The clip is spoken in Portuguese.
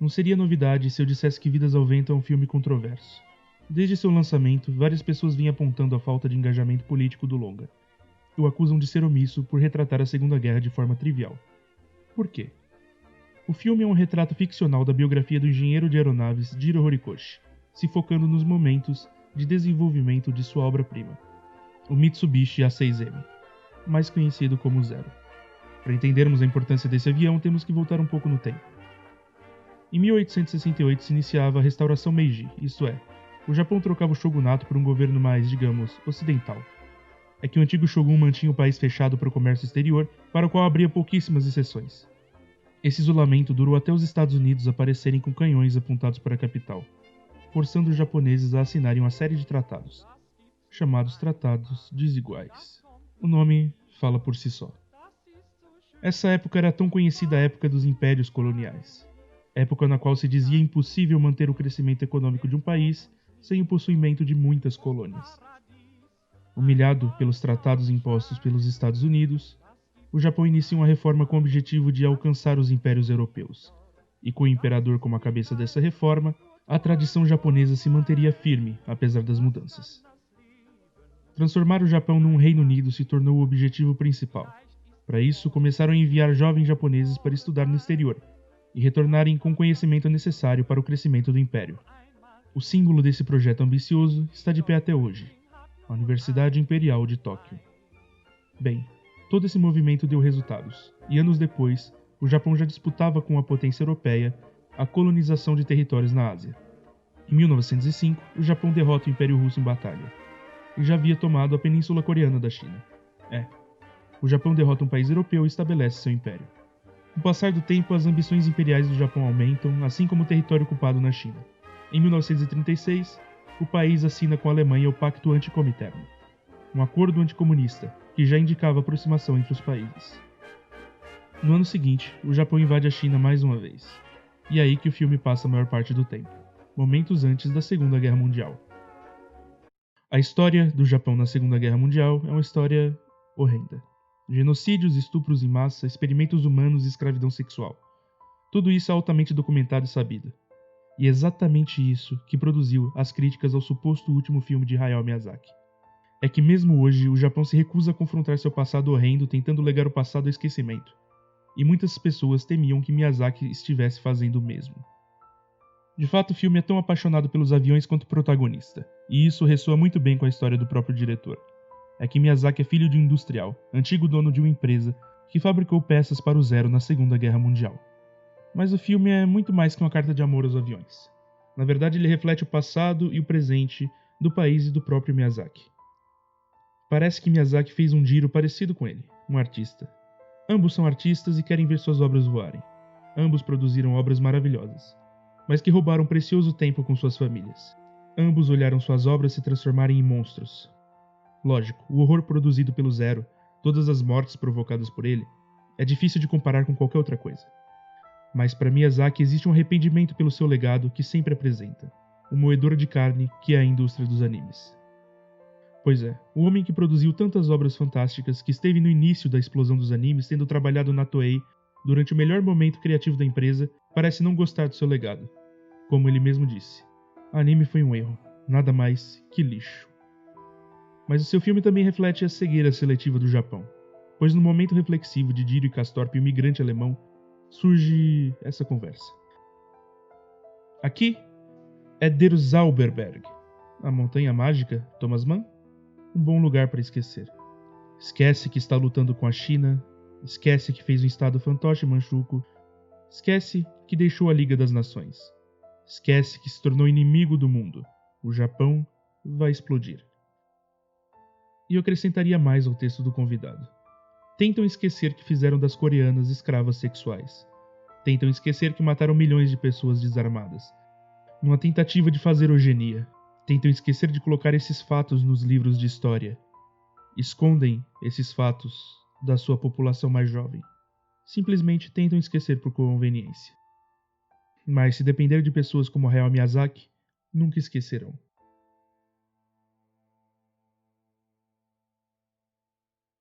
Não seria novidade se eu dissesse que Vidas ao Vento é um filme controverso. Desde seu lançamento, várias pessoas vinham apontando a falta de engajamento político do longa. O acusam de ser omisso por retratar a Segunda Guerra de forma trivial. Por quê? O filme é um retrato ficcional da biografia do engenheiro de aeronaves Jiro Horikoshi, se focando nos momentos de desenvolvimento de sua obra-prima, o Mitsubishi A6M, mais conhecido como Zero. Para entendermos a importância desse avião, temos que voltar um pouco no tempo. Em 1868 se iniciava a restauração Meiji, isto é, o Japão trocava o shogunato por um governo mais, digamos, ocidental. É que o antigo shogun mantinha o país fechado para o comércio exterior, para o qual abria pouquíssimas exceções. Esse isolamento durou até os Estados Unidos aparecerem com canhões apontados para a capital, forçando os japoneses a assinarem uma série de tratados, chamados Tratados Desiguais. O nome fala por si só. Essa época era tão conhecida a época dos impérios coloniais, época na qual se dizia impossível manter o crescimento econômico de um país sem o possuimento de muitas colônias. Humilhado pelos tratados impostos pelos Estados Unidos, o Japão inicia uma reforma com o objetivo de alcançar os impérios europeus, e com o imperador como a cabeça dessa reforma, a tradição japonesa se manteria firme, apesar das mudanças. Transformar o Japão num Reino Unido se tornou o objetivo principal. Para isso, começaram a enviar jovens japoneses para estudar no exterior, e retornarem com o conhecimento necessário para o crescimento do império. O símbolo desse projeto ambicioso está de pé até hoje, a Universidade Imperial de Tóquio. Bem, todo esse movimento deu resultados, e anos depois, o Japão já disputava com a potência europeia a colonização de territórios na Ásia. Em 1905, o Japão derrota o Império Russo em batalha, e já havia tomado a Península Coreana da China. O Japão derrota um país europeu e estabelece seu império. Com o passar do tempo, as ambições imperiais do Japão aumentam, assim como o território ocupado na China. Em 1936, o país assina com a Alemanha o Pacto Anticominterno, um acordo anticomunista que já indicava aproximação entre os países. No ano seguinte, o Japão invade a China mais uma vez, e é aí que o filme passa a maior parte do tempo, momentos antes da Segunda Guerra Mundial. A história do Japão na Segunda Guerra Mundial é uma história horrenda. Genocídios, estupros em massa, experimentos humanos e escravidão sexual. Tudo isso é altamente documentado e sabido. E é exatamente isso que produziu as críticas ao suposto último filme de Hayao Miyazaki. É que mesmo hoje, o Japão se recusa a confrontar seu passado horrendo, tentando legar o passado ao esquecimento. E muitas pessoas temiam que Miyazaki estivesse fazendo o mesmo. De fato, o filme é tão apaixonado pelos aviões quanto o protagonista, e isso ressoa muito bem com a história do próprio diretor. É que Miyazaki é filho de um industrial, antigo dono de uma empresa, que fabricou peças para o Zero na Segunda Guerra Mundial. Mas o filme é muito mais que uma carta de amor aos aviões. Na verdade, ele reflete o passado e o presente do país e do próprio Miyazaki. Parece que Miyazaki fez um Jiro parecido com ele, um artista. Ambos são artistas e querem ver suas obras voarem. Ambos produziram obras maravilhosas, mas que roubaram precioso tempo com suas famílias. Ambos olharam suas obras se transformarem em monstros. Lógico, o horror produzido pelo Zero, todas as mortes provocadas por ele, é difícil de comparar com qualquer outra coisa. Mas para Miyazaki existe um arrependimento pelo seu legado que sempre apresenta, o moedor de carne que é a indústria dos animes. Pois é, o homem que produziu tantas obras fantásticas, que esteve no início da explosão dos animes, tendo trabalhado na Toei durante o melhor momento criativo da empresa, parece não gostar do seu legado. Como ele mesmo disse, anime foi um erro, nada mais que lixo. Mas o seu filme também reflete a cegueira seletiva do Japão, pois no momento reflexivo de Jiro e Castorp, o imigrante alemão, surge essa conversa. Aqui é Der Zauberberg, a montanha mágica, Thomas Mann? Um bom lugar para esquecer. Esquece que está lutando com a China, esquece que fez um estado fantoche Manchukuo, esquece que deixou a Liga das Nações, esquece que se tornou inimigo do mundo. O Japão vai explodir. E eu acrescentaria mais ao texto do convidado. Tentam esquecer que fizeram das coreanas escravas sexuais. Tentam esquecer que mataram milhões de pessoas desarmadas, numa tentativa de fazer eugenia. Tentam esquecer de colocar esses fatos nos livros de história. Escondem esses fatos da sua população mais jovem. Simplesmente tentam esquecer por conveniência. Mas se depender de pessoas como Hayao Miyazaki, nunca esquecerão.